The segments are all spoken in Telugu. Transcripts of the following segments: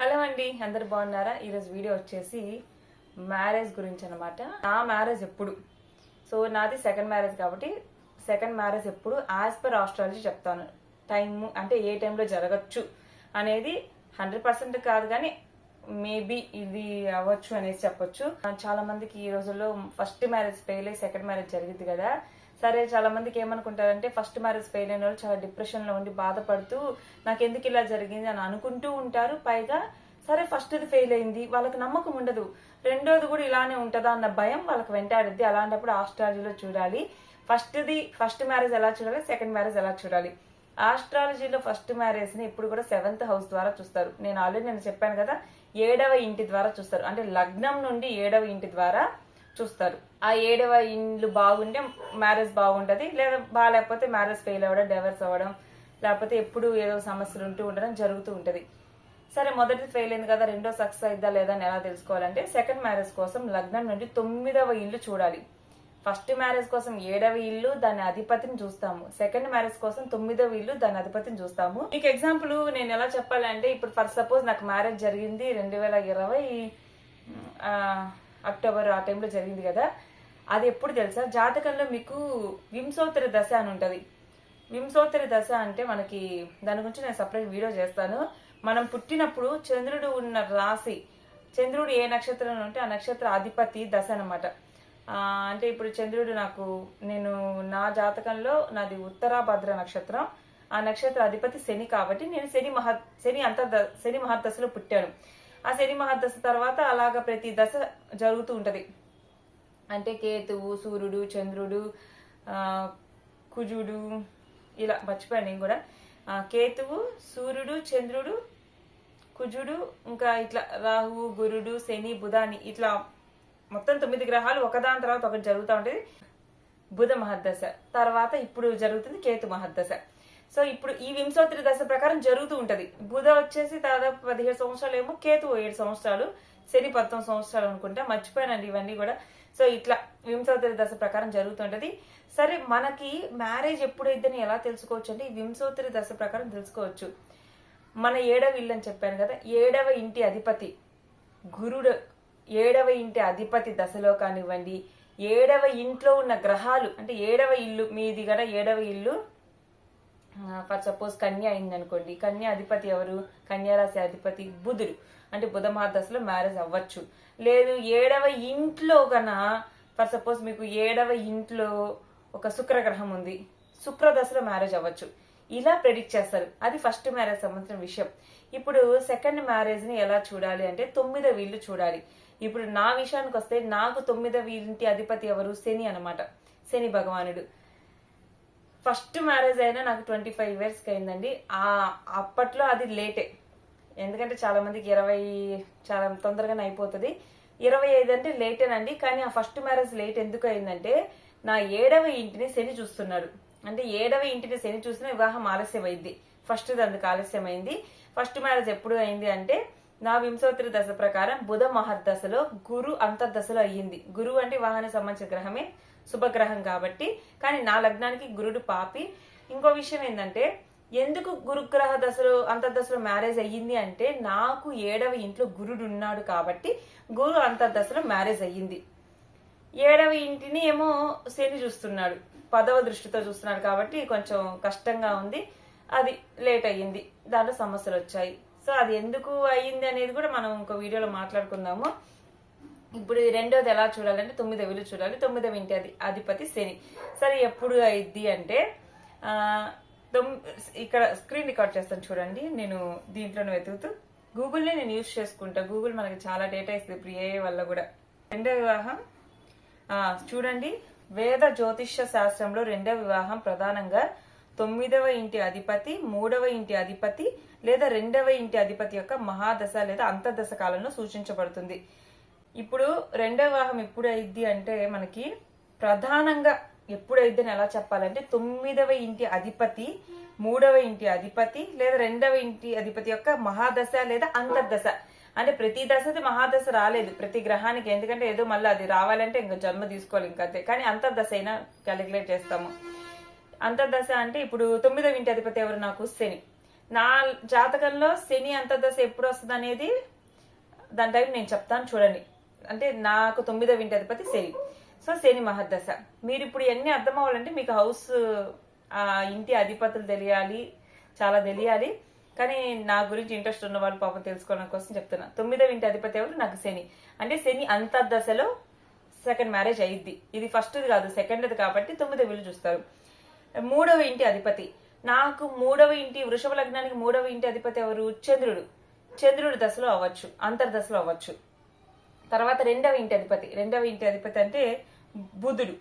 హలో అండి, అందరు బాగున్నారా? ఈరోజు వీడియో వచ్చేసి మ్యారేజ్ గురించి అనమాట. నా మ్యారేజ్ ఎప్పుడు, సో నాది సెకండ్ మ్యారేజ్ కాబట్టి సెకండ్ మ్యారేజ్ ఎప్పుడు యాజ్ పర్ ఆస్ట్రాలజీ చెప్తాను. టైము అంటే ఏ టైంలో జరగచ్చు అనేది 100% కాదు, కానీ మేబీ ఇది అవ్వచ్చు అనేసి చెప్పొచ్చు. చాలా మందికి ఈ రోజుల్లో ఫస్ట్ మ్యారేజ్ ఫెయిల్ అయ్యి సెకండ్ మ్యారేజ్ జరిగింది కదా. సరే, చాలా మందికి ఏమనుకుంటారంటే ఫస్ట్ మ్యారేజ్ ఫెయిల్ అయిన వాళ్ళు చాలా డిప్రెషన్ లో ఉండి బాధపడుతూ నాకు ఎందుకు ఇలా జరిగింది అని అనుకుంటూ ఉంటారు. పైగా సరే ఫస్ట్ది ఫెయిల్ అయింది, వాళ్ళకి నమ్మకం ఉండదు, రెండోది కూడా ఇలానే ఉంటుందా అన్న భయం వాళ్ళకి వెంటాడుద్ది. అలాంటప్పుడు ఆస్ట్రాలజీలో చూడాలి ఫస్ట్ మ్యారేజ్ ఎలా చూడాలి, సెకండ్ మ్యారేజ్ ఎలా చూడాలి. ఆస్ట్రాలజీలో ఫస్ట్ మ్యారేజ్ ని ఇప్పుడు కూడా 7th హౌస్ ద్వారా చూస్తారు. నేను ఆల్రెడీ చెప్పాను కదా, 7వ ఇంటి ద్వారా చూస్తారు. అంటే లగ్నం నుండి 7వ ఇంటి ద్వారా చూస్తారు. ఆ 7వ ఇండ్లు బాగుంటే మ్యారేజ్ బాగుంటది, లేదా బాగాలేకపోతే మ్యారేజ్ ఫెయిల్ అవ్వడం, డైవర్స్ అవ్వడం, లేకపోతే ఎప్పుడు ఏదో సమస్యలు ఉంటూ ఉండడం జరుగుతూ ఉంటది. సరే, మొదటిది ఫెయిల్ అయింది కదా, రెండో సక్సెస్ అయిద్దా లేదా అని ఎలా తెలుసుకోవాలంటే సెకండ్ మ్యారేజ్ కోసం లగ్నం నుండి 9వ ఇల్లు చూడాలి. ఫస్ట్ మ్యారేజ్ కోసం 7వ ఇల్లు దాని అధిపతిని చూస్తాము, సెకండ్ మ్యారేజ్ కోసం 9వ ఇల్లు దాని అధిపతిని చూస్తాము. మీకు ఎగ్జాంపుల్ నేను ఎలా చెప్పాలంటే, ఇప్పుడు ఫర్ సపోజ్ నాకు మ్యారేజ్ జరిగింది 2020 అక్టోబర్ ఆ టైంలో జరిగింది కదా. అది ఎప్పుడు తెలుసా, జాతకంలో మీకు వింశోత్తరి దశ అని ఉంటది. వింశోత్తరి దశ అంటే మనకి దాని గురించి నేను సపరేట్ వీడియో చేస్తాను. మనం పుట్టినప్పుడు చంద్రుడు ఉన్న రాశి, చంద్రుడు ఏ నక్షత్రంలో ఉంటే ఆ నక్షత్ర అధిపతి దశ అనమాట. అంటే ఇప్పుడు చంద్రుడు నేను నా జాతకంలో నాది ఉత్తరాభద్ర నక్షత్రం, ఆ నక్షత్ర అధిపతి శని కాబట్టి నేను శని మహర్దశలో పుట్టాను. ఆ శని మహర్దశ తర్వాత అలాగా ప్రతి దశ జరుగుతూ ఉంటది. అంటే కేతువు, సూర్యుడు, చంద్రుడు, కుజుడు, ఇలా మర్చిపోయాను నేను కూడా. కేతువు, సూర్యుడు, చంద్రుడు, కుజుడు, ఇంకా ఇట్లా రాహువు, గురుడు, శని, బుధాని, ఇట్లా మొత్తం 9 గ్రహాలు ఒకదాని తర్వాత ఒకటి జరుగుతూ ఉంటది. బుధ మహర్దశ తర్వాత ఇప్పుడు జరుగుతుంది కేతు మహర్దశ. సో ఇప్పుడు ఈ వింశోత్తరి దశ ప్రకారం జరుగుతూ ఉంటది. బుధ వచ్చేసి దాదాపు 17 సంవత్సరాలు ఏమో, కేతు 7 సంవత్సరాలు, శని 19 సంవత్సరాలు అనుకుంటా, మర్చిపోయానండి ఇవన్నీ కూడా. సో ఇట్లా వింశోత్తరి దశ ప్రకారం జరుగుతుంటది. సరే, మనకి మ్యారేజ్ ఎప్పుడైద్దని ఎలా తెలుసుకోవచ్చు అంటే ఈ వింశోత్తరి దశ ప్రకారం తెలుసుకోవచ్చు. మన 7వ ఇల్లు అని చెప్పాను కదా, 7వ ఇంటి అధిపతి గురుడు, 7వ ఇంటి అధిపతి దశలో కానివ్వండి, 7వ ఇంట్లో ఉన్న గ్రహాలు, అంటే 7వ ఇల్లు మీది కదా, 7వ ఇల్లు ఫర్ సపోజ్ కన్య అయింది అనుకోండి, కన్య అధిపతి ఎవరు, కన్యారాశి అధిపతి బుధుడు, అంటే బుధ మహర్దశలో మ్యారేజ్ అవ్వచ్చు. లేదు 7వ ఇంట్లో గన ఫర్ సపోజ్ మీకు 7వ ఇంట్లో ఒక శుక్రగ్రహం ఉంది, శుక్రదశలో మ్యారేజ్ అవ్వచ్చు. ఇలా ప్రెడిక్ట్ చేస్తారు. అది ఫస్ట్ మ్యారేజ్ సంబంధించిన విషయం. ఇప్పుడు సెకండ్ మ్యారేజ్ ని ఎలా చూడాలి అంటే 9వ ఇల్లు చూడాలి. ఇప్పుడు నా విషయానికి వస్తే నాకు 9వ ఇంటి అధిపతి ఎవరు, శని అనమాట, శని భగవానుడు. ఫస్ట్ మ్యారేజ్ అయినా నాకు 25 years అయిందండి. అప్పట్లో అది లేటే, ఎందుకంటే చాలా మందికి 20 చాలా తొందరగానే అయిపోతుంది. 25 అంటే లేటేనండి. కానీ ఆ ఫస్ట్ మ్యారేజ్ లేట్ ఎందుకు అయిందంటే, నా 7వ ఇంటిని శని చూస్తున్నాడు. అంటే 7వ ఇంటిని శని చూసిన వివాహం ఆలస్యం అయింది. ఫస్ట్ అందుకు ఆలస్యం అయింది. ఫస్ట్ మ్యారేజ్ ఎప్పుడు అయింది అంటే నా వింశోత్తరి దశ ప్రకారం బుధ మహర్దశలో గురు అంతర్దశలో అయ్యింది. గురువు అంటే వివాహానికి సంబంధించిన గ్రహమే, శుభగ్రహం కాబట్టి. కానీ నా లగ్నానికి గురుడు పాపి. ఇంకో విషయం ఏంటంటే, ఎందుకు గురుగ్రహ దశలో అంతర్దశలో మ్యారేజ్ అయ్యింది అంటే నాకు 7వ ఇంట్లో గురుడు ఉన్నాడు కాబట్టి గురు అంతర్దశలో మ్యారేజ్ అయ్యింది. 7వ ఇంటిని ఏమో శని చూస్తున్నాడు, 10వ దృష్టితో చూస్తున్నాడు కాబట్టి కొంచెం కష్టంగా ఉంది. అది లేట్ అయ్యింది, దాంట్లో సమస్యలు వచ్చాయి. సో అది ఎందుకు అయ్యింది అనేది కూడా మనం ఇంకో వీడియోలో మాట్లాడుకుందాము. ఇప్పుడు రెండోది ఎలా చూడాలంటే 9వ ఇల్లు చూడాలి. 9వ ఇంటి అధిపతి శని. సరే, ఎప్పుడు అయింది అంటే ఇక్కడ స్క్రీన్ రికార్డ్ చేస్తాను చూడండి. నేను దీంట్లోనే వెతుకుతూ గూగుల్ని నేను యూజ్ చేసుకుంటా. గూగుల్ మనకి చాలా డేటా ఇస్తుంది ఇప్పుడు ఏ వల్ల కూడా. రెండవ వివాహం చూడండి, వేద జ్యోతిష్య శాస్త్రంలో రెండవ వివాహం ప్రధానంగా 9వ ఇంటి అధిపతి, 3వ ఇంటి అధిపతి లేదా 2వ ఇంటి అధిపతి యొక్క మహాదశ లేదా అంతర్దశ కాలంలో సూచించబడుతుంది. ఇప్పుడు రెండవ వివాహం ఎప్పుడు అయింది అంటే మనకి ప్రధానంగా ఎప్పుడు అయిందని ఎలా చెప్పాలంటే 9వ ఇంటి అధిపతి, 3వ ఇంటి అధిపతి లేదా 2వ ఇంటి అధిపతి యొక్క మహాదశ లేదా అంతర్దశ. అంటే ప్రతి దశది మహాదశ రాలేదు ప్రతి గ్రహానికి, ఎందుకంటే ఏదో మళ్ళీ అది రావాలంటే ఇంకా జన్మ తీసుకోవాలి ఇంకంతే. కానీ అంతర్దశ అయినా క్యాలిక్యులేట్ చేస్తాము. అంతర్దశ అంటే ఇప్పుడు 9వ ఇంటి అధిపతి ఎవరు, నాకు శని. నా జాతకంలో శని అంతర్దశ ఎప్పుడు వస్తుంది అనేది దాని టైం నేను చెప్తాను చూడండి. అంటే నాకు 9వ ఇంటి అధిపతి శని. సో శని మహర్దశ. మీరు ఇప్పుడు ఎన్ని అర్థం అవ్వాలంటే మీకు హౌస్ ఆ ఇంటి అధిపతులు తెలియాలి, చాలా తెలియాలి. కానీ నా గురించి ఇంట్రెస్ట్ ఉన్న వాళ్ళు పాపం తెలుసుకోవడం కోసం చెప్తున్నా. 9వ ఇంటి అధిపతి ఎవరు? నాకు శని. అంటే శని అంతర్దశలో సెకండ్ మ్యారేజ్ అయ్యిద్ది. ఇది ఫస్ట్ది కాదు, సెకండ్ది కాబట్టి 9వ ఇల్లు చూస్తారు. 3వ ఇంటి అధిపతి నాకు 3వ ఇంటి వృషభ లగ్నానికి 3వ ఇంటి అధిపతి ఎవరు? చంద్రుడు. చంద్రుడి దశలో అవ్వచ్చు, అంతర్దశలో అవ్వచ్చు. తర్వాత 2వ ఇంటి అధిపతి. 2వ ఇంటి అధిపతి అంటే బుధుడు.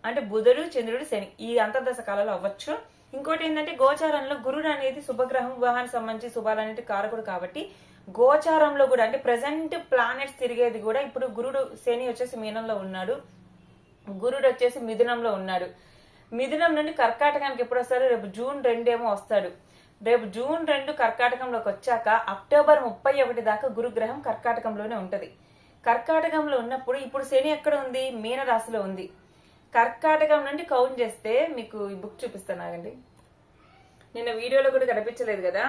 అంటే బుధుడు, చంద్రుడు, శని ఈ అంతర్దశ కాలంలో అవ్వచ్చు. ఇంకోటి ఏంటంటే గోచారంలో గురుడు అనేది శుభగ్రహం, వివాహానికి సంబంధించి శుభాలన్నిటి కారకుడు కాబట్టి గోచారంలో కూడా అంటే ప్రెసెంట్ ప్లానెట్స్ తిరిగేది కూడా ఇప్పుడు గురుడు శని వచ్చేసి మీనంలో ఉన్నాడు, గురుడు వచ్చేసి మిథునంలో ఉన్నాడు. మిథునం నుండి కర్కాటకానికి ఎప్పుడు వస్తాడు? రేపు జూన్ 2 ఏమో వస్తాడు. రేపు జూన్ 2 కర్కాటకంలోకి వచ్చాక అక్టోబర్ 31 దాకా గురుగ్రహం కర్కాటకంలోనే ఉంటది. కర్కాటకంలో ఉన్నప్పుడు ఇప్పుడు శని ఎక్కడ ఉంది? మీన రాశిలో ఉంది. కర్కాటకం నుండి కౌంట్ చేస్తే మీకు ఈ బుక్ చూపిస్తాను ఆగండి. నిన్న వీడియోలో కూడా కనిపించలేదు కదా.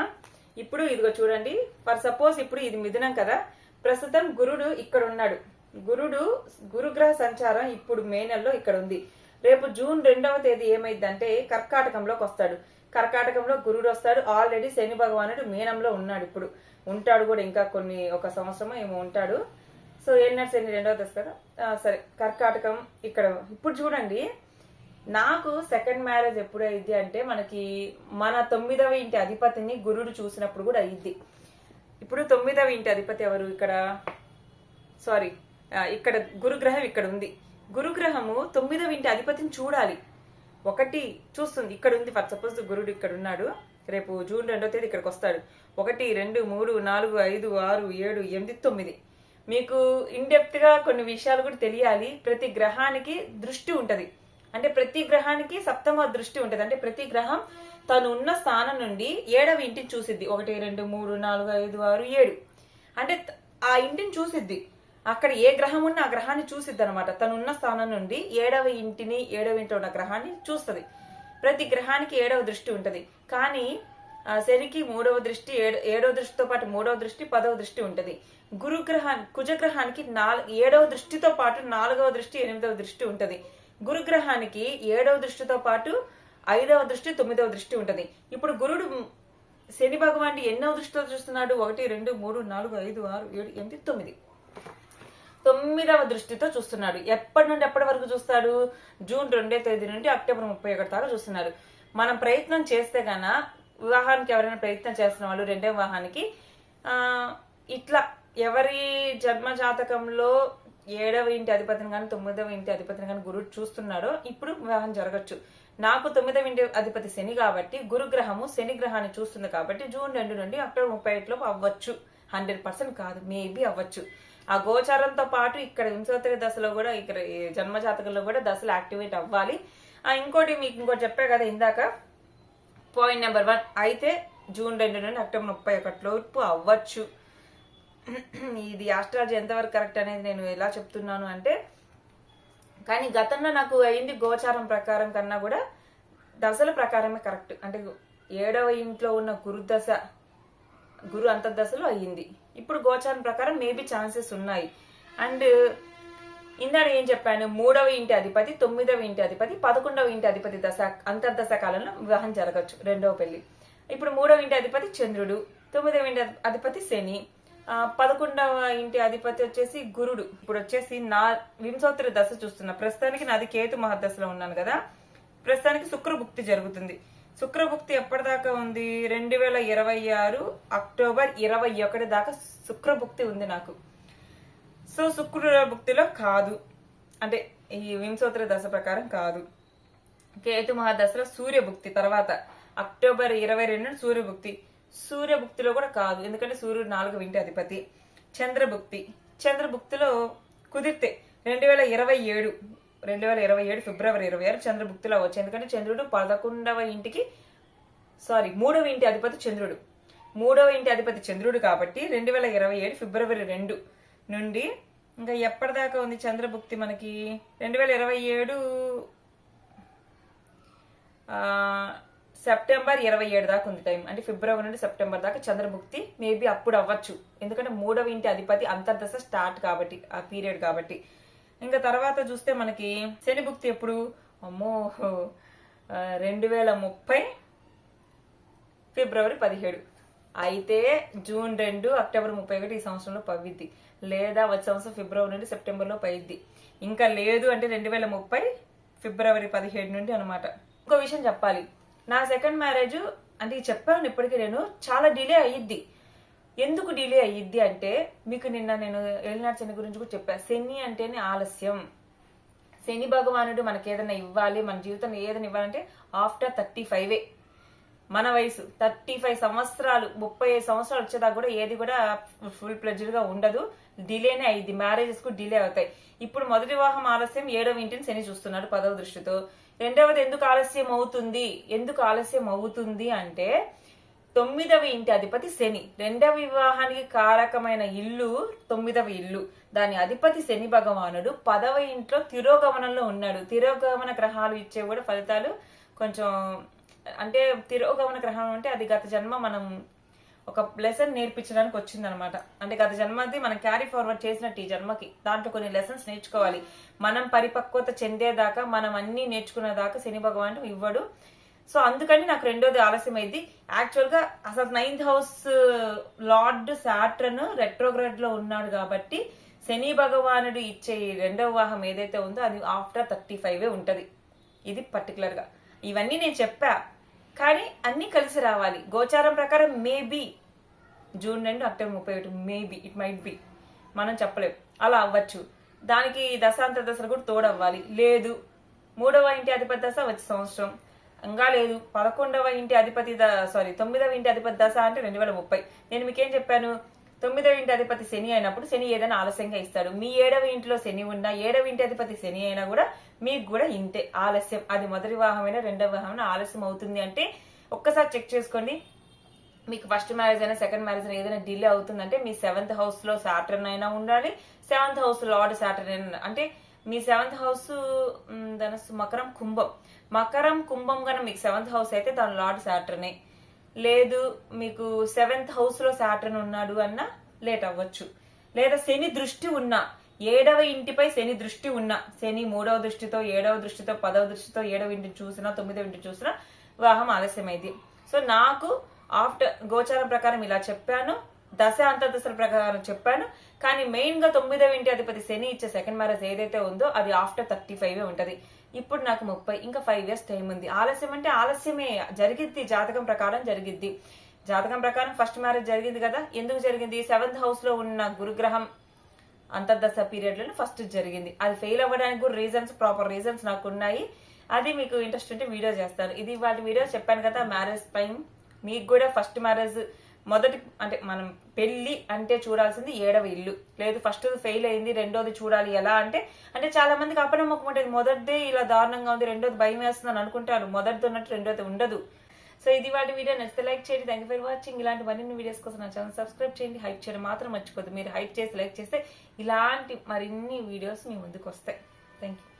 ఇప్పుడు ఇదిగో చూడండి. ఫర్ సపోజ్ ఇప్పుడు ఇది మిథునం కదా, ప్రస్తుతం గురుడు ఇక్కడ ఉన్నాడు. గురుగ్రహ సంచారం ఇప్పుడు మే నెలలో ఇక్కడ ఉంది. రేపు జూన్ 2వ తేదీ ఏమైందంటే కర్కాటకంలోకి వస్తాడు. కర్కాటకంలో గురుడు వస్తాడు. ఆల్రెడీ శని భగవానుడు మీనంలో ఉన్నాడు. ఇప్పుడు ఉంటాడు కూడా, ఇంకా ఒక సంవత్సరం ఏమో ఉంటాడు. సో ఏళ్ళ శని 2వ దశ కదా. సరే, కర్కాటకం ఇక్కడ. ఇప్పుడు చూడండి, నాకు సెకండ్ మ్యారేజ్ ఎప్పుడు అయ్యిద్ది అంటే మనకి మన 9వ ఇంటి అధిపతిని గురుడు చూసినప్పుడు కూడా అయ్యిద్ది. ఇప్పుడు 9వ ఇంటి అధిపతి ఎవరు? ఇక్కడ సారీ, ఇక్కడ గురుగ్రహం ఇక్కడ ఉంది. గురుగ్రహము 9వ ఇంటి అధిపతిని చూడాలి. ఒకటి చూస్తుంది, ఇక్కడ ఉంది. ఫర్ సపోజ్ గురుడు ఇక్కడ ఉన్నాడు, రేపు జూన్ 2వ తేదీ ఇక్కడికి వస్తాడు. 1 2 3 4 5 6 7 8 9. మీకు ఇన్డెప్త్ గా కొన్ని విషయాలు కూడా తెలియాలి. ప్రతి గ్రహానికి దృష్టి ఉంటది. అంటే ప్రతి గ్రహానికి సప్తమ దృష్టి ఉంటది. అంటే ప్రతి గ్రహం తను ఉన్న స్థానం నుండి 7వ ఇంటిని చూసిద్ది. 1 2 3 4 5 6 7. అంటే ఆ ఇంటిని చూసిద్ది. అక్కడ ఏ గ్రహం ఉన్నా ఆ గ్రహాన్ని చూసిద్ది అనమాట. తను ఉన్న స్థానం నుండి 7వ ఇంటిని, 7వ ఇంట్లో ఉన్న గ్రహాన్ని చూస్తుంది. ప్రతి గ్రహానికి 7వ దృష్టి ఉంటది. కానీ శనికి 3వ దృష్టి, 7వ దృష్టితో పాటు 3వ దృష్టి, 10వ దృష్టి ఉంటది. కుజగ్రహానికి 7వ దృష్టితో పాటు 4వ దృష్టి, 8వ దృష్టి ఉంటది. గురుగ్రహానికి 7వ దృష్టితో పాటు 5వ దృష్టి, 9వ దృష్టి ఉంటది. ఇప్పుడు గురుడు శని భగవాన్ ఎన్నో దృష్టితో చూస్తున్నాడు? 1 2 3 4 5 6 7 8 9. 9వ దృష్టితో చూస్తున్నాడు. ఎప్పటి నుండి ఎప్పటి వరకు చూస్తాడు? జూన్ 2వ తేదీ నుండి అక్టోబర్ 31 దాకా చూస్తున్నారు. మనం ప్రయత్నం చేస్తే గాన వివాహానికి ఎవరైనా ప్రయత్నం చేస్తున్న వాళ్ళు 2వ వివాహానికి ఇట్లా ఎవరి జన్మ జాతకంలో 7వ ఇంటి అధిపతిని కానీ 9వ ఇంటి అధిపతిని కానీ గురుడు చూస్తున్నాడో ఇప్పుడు వివాహం జరగచ్చు. నాకు 9వ ఇంటి అధిపతి శని కాబట్టి గురుగ్రహము శని గ్రహాన్ని చూస్తుంది కాబట్టి జూన్ 2 నుండి అక్టోబర్ 31 లోపు అవ్వచ్చు. 100% కాదు, మేబీ అవ్వచ్చు. ఆ గోచారంతో పాటు ఇక్కడ వింశోత్తరి దశలో కూడా, ఇక్కడ జన్మ జాతకంలో కూడా దశలు యాక్టివేట్ అవ్వాలి. ఇంకోటి మీకు ఇంకోటి చెప్పే కదా ఇందాక, పాయింట్ నెంబర్ 1 అయితే జూన్ 2 నుండి అక్టోబర్ 31 లోపు అవ్వచ్చు. ఇది ఆస్ట్రాలజీ ఎంతవరకు కరెక్ట్ అనేది నేను ఎలా చెప్తున్నాను అంటే, కానీ గతంలో నాకు అయింది గోచారం ప్రకారం కన్నా కూడా దశల ప్రకారమే కరెక్ట్. అంటే 7వ ఇంట్లో ఉన్న గురు అంతర్దశలో అయ్యింది. ఇప్పుడు గోచారం ప్రకారం మేబీ ఛాన్సెస్ ఉన్నాయి. అండ్ ఇందాక ఏం చెప్పాను, 3వ ఇంటి అధిపతి, 9వ ఇంటి అధిపతి, 11వ ఇంటి అధిపతి దశ అంతర్దశ కాలంలో వివాహం జరగచ్చు, 2వ పెళ్లి. ఇప్పుడు 3వ ఇంటి అధిపతి చంద్రుడు, 9వ ఇంటి అధిపతి శని, 11వ ఇంటి అధిపతి వచ్చేసి గురుడు. ఇప్పుడు వచ్చేసి నా వింశోత్తరి దశ చూస్తున్నా. ప్రస్తుతానికి నాది కేతు మహర్దశలో ఉన్నాను కదా. ప్రస్తుతానికి శుక్రభుక్తి జరుగుతుంది. శుక్రభుక్తి ఎప్పటిదాకా ఉంది? 2026 అక్టోబర్ 21 దాకా శుక్రభుక్తి ఉంది నాకు. సో శుక్రభుక్తిలో కాదు, అంటే ఈ వింశోత్తరి దశ ప్రకారం కాదు. కేతు మహాదశలో సూర్యభుక్తి తర్వాత అక్టోబర్ 22 సూర్యభుక్తి. సూర్యభుక్తిలో కూడా కాదు, ఎందుకంటే సూర్యుడు 4వ ఇంటి అధిపతి. చంద్రభుక్తిలో కుదిరితే 2027 ఫిబ్రవరి 26 చంద్రభుక్తిలో అవ్వచ్చు. ఎందుకంటే చంద్రుడు 11వ ఇంటికి 3వ ఇంటి అధిపతి చంద్రుడు. 3వ ఇంటి అధిపతి చంద్రుడు కాబట్టి 2027 ఫిబ్రవరి 2 నుండి ఇంకా ఎప్పటిదాకా ఉంది చంద్రభుక్తి మనకి? 2027 సెప్టెంబర్ 27 దాకా ఉంది టైం. అంటే ఫిబ్రవరి నుండి సెప్టెంబర్ దాకా చంద్రభుక్తి మేబీ అప్పుడు అవ్వచ్చు. ఎందుకంటే 3వ ఇంటి అధిపతి అంతర్దశ స్టార్ట్ కాబట్టి, ఆ పీరియడ్ కాబట్టి. ఇంకా తర్వాత చూస్తే మనకి శని భుక్తి ఎప్పుడు, అమ్మో 2030 ఫిబ్రవరి 17. అయితే జూన్ 2 అక్టోబర్ 31 ఈ సంవత్సరంలో పవిద్ది, లేదా వచ్చే సంవత్సరం ఫిబ్రవరి నుండి సెప్టెంబర్లో పైద్ది. ఇంకా లేదు అంటే 2030 ఫిబ్రవరి 17 నుండి అనమాట. ఇంకో విషయం చెప్పాలి, నా సెకండ్ మ్యారేజ్ అంటే చెప్పాను ఇప్పటికీ, నేను చాలా డిలే అయ్యిద్ది. ఎందుకు డిలే అయ్యిద్ది అంటే మీకు నిన్న నేను ఏలినాటి శని గురించి కూడా చెప్పాను. శని అంటేనే ఆలస్యం. శని భగవానుడు మనకి ఏదైనా ఇవ్వాలి, మన జీవితంలో ఏదైనా ఇవ్వాలంటే ఆఫ్టర్ 35. మన వయసు 35 సంవత్సరాలు, 35 సంవత్సరాలు వచ్చేదాకా కూడా ఏది కూడా ఫుల్ ప్లెడ్జ్డ్ గా ఉండదు, డిలేనే అయ్యింది. మ్యారేజెస్ కు డిలే అవుతాయి. ఇప్పుడు మొదటి వివాహం ఆలస్యం, 7వ ఇంటిని శని చూస్తున్నాడు 10వ దృష్టితో. రెండవది ఎందుకు ఆలస్యం అవుతుంది అంటే 9వ ఇంటి అధిపతి శని. రెండవ వివాహానికి కారకమైన ఇల్లు 9వ ఇల్లు, దాని అధిపతి శని భగవానుడు 10వ ఇంట్లో తిరోగమనంలో ఉన్నాడు. తిరోగమన గ్రహాలు ఇచ్చే కూడా ఫలితాలు కొంచెం, అంటే తిరోగమన గ్రహం అంటే అది గత జన్మ మనం ఒక లెసన్ నేర్పించడానికి వచ్చింది అనమాట. అంటే గత జన్మది మనం క్యారీ ఫార్వర్డ్ చేసినట్టు ఈ జన్మకి దాంట్లో కొన్ని లెసన్స్ నేర్చుకోవాలి. మనం పరిపక్వత చెందేదాకా, మనం అన్ని నేర్చుకునేదాకా శని భగవానుడు ఇవ్వడు. సో అందుకని నాకు రెండోది ఆలస్యం అయింది. యాక్చువల్ గా అసలు 9th house lord Saturn retrograde లో ఉన్నాడు కాబట్టి శని భగవానుడు ఇచ్చే రెండవ వివాహం ఏదైతే ఉందో అది ఆఫ్టర్ 35 ఉంటది. ఇది పర్టికులర్ గా ఇవన్నీ నేను చెప్పా, కానీ అన్ని కలిసి రావాలి. గోచారం ప్రకారం maybe June 2 October 31, maybe it might be, మనం చెప్పలేం, అలా అవ్వచ్చు. దానికి దశాంతర దశలు కూడా తోడవ్వాలి. లేదు 3వ ఇంటి అధిపతి దశ వచ్చే సంవత్సరం, ఇంకా లేదు 9వ ఇంటి అధిపతి 9వ ఇంటి అధిపతి దశ అంటే 2030. నేను మీకేం చెప్పాను, 9వ ఇంటి అధిపతి శని అయినప్పుడు శని ఏదైనా ఆలస్యంగా ఇస్తాడు. మీ 7వ ఇంటిలో శని ఉన్నా, 7వ ఇంటి అధిపతి శని అయినా కూడా మీకు కూడా ఇంతే ఆలస్యం. అది మొదటి వివాహమైనా రెండవ వివాహమైనా ఆలస్యం అవుతుంది అంటే ఒక్కసారి చెక్ చేసుకోండి. మీకు ఫస్ట్ మ్యారేజ్ అయినా సెకండ్ మ్యారేజ్ అయినా ఏదైనా డిలే అవుతుందంటే మీ 7th హౌస్ లో సాటర్న్ అయినా ఉండాలి, 7th హౌస్ లార్డ్ సాటర్న్ అయినా. అంటే మీ 7th హౌస్ ధనస్సు, మకరం కుంభం కన్నా మీకు 7th హౌస్ అయితే దాని లార్డ్ సాటర్నే. లేదు మీకు 7th హౌస్ లో సాటర్న్ ఉన్నాడు అన్నా లేట్ అవ్వచ్చు. లేదా శని దృష్టి ఉన్నా, 7వ ఇంటిపై శని దృష్టి ఉన్నా, శని 3వ దృష్టితో, 7వ దృష్టితో, 10వ దృష్టితో 7వ ఇంటిని చూసినా, 9వ ఇంటిని చూసినా వివాహం ఆలస్యమైంది. సో నాకు ఆఫ్టర్ గోచారం ప్రకారం ఇలా చెప్పాను, దశ అంతర్దశల ప్రకారం చెప్పాను. కానీ మెయిన్ గా 9వ ఇంటి అధిపతి శని ఇచ్చే సెకండ్ మ్యారేజ్ ఏదైతే ఉందో అది ఆఫ్టర్ 35 ఉంటది. ఇప్పుడు నాకు 30, ఇంకా 5 years టైం ఉంది. ఆలస్యం అంటే ఆలస్యమే జరిగిద్ది, జాతకం ప్రకారం జరిగిద్ది. జాతకం ప్రకారం ఫస్ట్ మ్యారేజ్ జరిగింది కదా, ఎందుకు జరిగింది? 7th హౌస్ లో ఉన్న గురుగ్రహం అంతర్దశ పీరియడ్ లో ఫస్ట్ జరిగింది. అది ఫెయిల్ అవ్వడానికి కూడా ప్రాపర్ రీజన్స్ నాకు ఉన్నాయి. అది మీకు ఇంట్రెస్ట్ ఉంటే వీడియో చేస్తాను. ఇది వాటి వీడియో చెప్పాను కదా. మ్యారేజ్ టైం మీకు కూడా ఫస్ట్ మ్యారేజ్ మొదటి అంటే మనం పెళ్లి అంటే చూడాల్సింది 7వ ఇల్లు. లేదు ఫస్ట్ ఫెయిల్ అయింది రెండోది చూడాలి ఎలా అంటే చాలా మందికి అపనమ్మకం ఉంటుంది. మొదటిదే ఇలా దారుణంగా ఉంది, రెండోది భయం వేస్తుందని అనుకుంటారు. మొదటిది ఉన్నట్టు రెండోది ఉండదు. సో ఇది వాటి వీడియో నచ్చితే లైక్ చేయండి. Thank you for watching. ఇలాంటి మరిన్ని వీడియోస్ కోసం నా ఛానల్ సబ్స్క్రైబ్ చేయండి. హైప్ చేయడం మాత్రం మర్చిపోద్దు. మీరు హైప్ చేసి లైక్ చేస్తే ఇలాంటి మరిన్ని వీడియోస్ మీ ముందుకు వస్తాయి. Thank you.